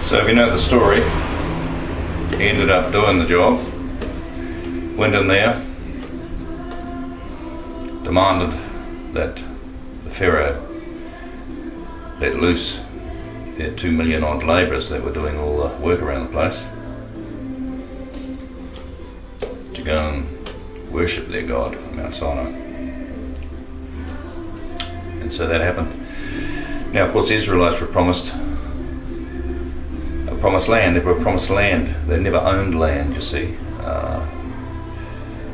So if you know the story, he ended up doing the job, went in there, demanded that the Pharaoh let loose their 2 million odd labourers that were doing all the work around the place to go and worship their God on Mount Sinai. And so that happened. Now of course the Israelites were promised a promised land. They were promised land. They never owned land, you see.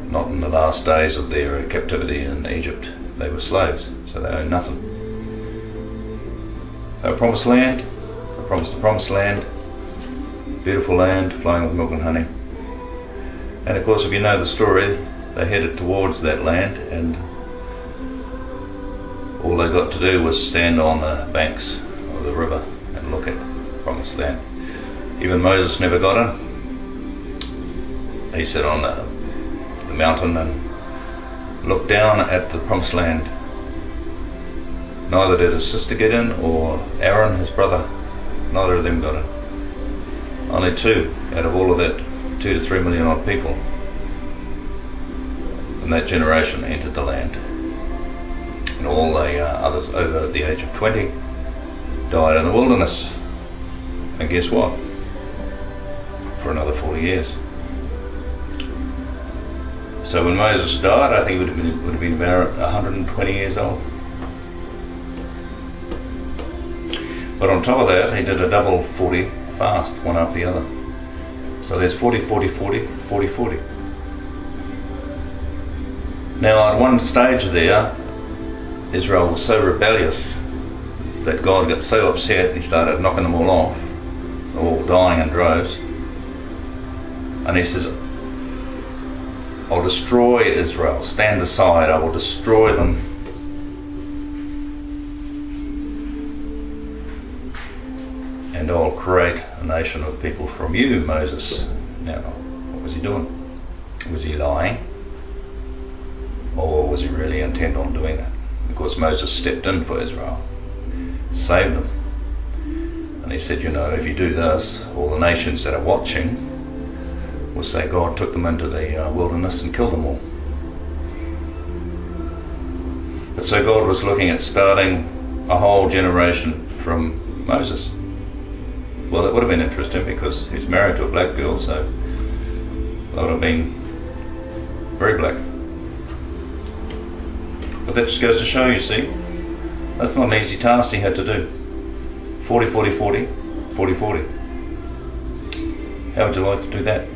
Not in the last days of their captivity in Egypt. They were slaves, so they owned nothing. They were promised land. They were promised a promised land. Beautiful land, flowing with milk and honey. And of course, if you know the story, they headed towards that land, and all they got to do was stand on the banks of the river and look at the promised land. Even Moses never got in. He sat on the mountain and looked down at the promised land. Neither did his sister get in, or Aaron, his brother. Neither of them got in. Only two out of all of that 2 to 3 million odd people in that generation entered the land. And all the others over the age of 20 died in the wilderness. And guess what? For another 40 years. So when Moses died, I think he would have been about 120 years old. But on top of that, he did a double 40 fast, one after the other. So there's 40, 40, 40, 40, 40. Now at one stage there, Israel was so rebellious that God got so upset he started knocking them all off, all dying in droves. And he says, I'll destroy Israel, stand aside, I will destroy them. And I'll create a nation of people from you, Moses. Now, what was he doing? Was he lying? Or was he really intent on doing that? Of course, Moses stepped in for Israel, saved them. And he said, you know, if you do this, all the nations that are watching will say God took them into the wilderness and killed them all. But so God was looking at starting a whole generation from Moses. Well, it would have been interesting because he's married to a black girl, so that would have been very black. But that just goes to show, you see, that's not an easy task he had to do. 40, 40, 40, 40, 40. How would you like to do that?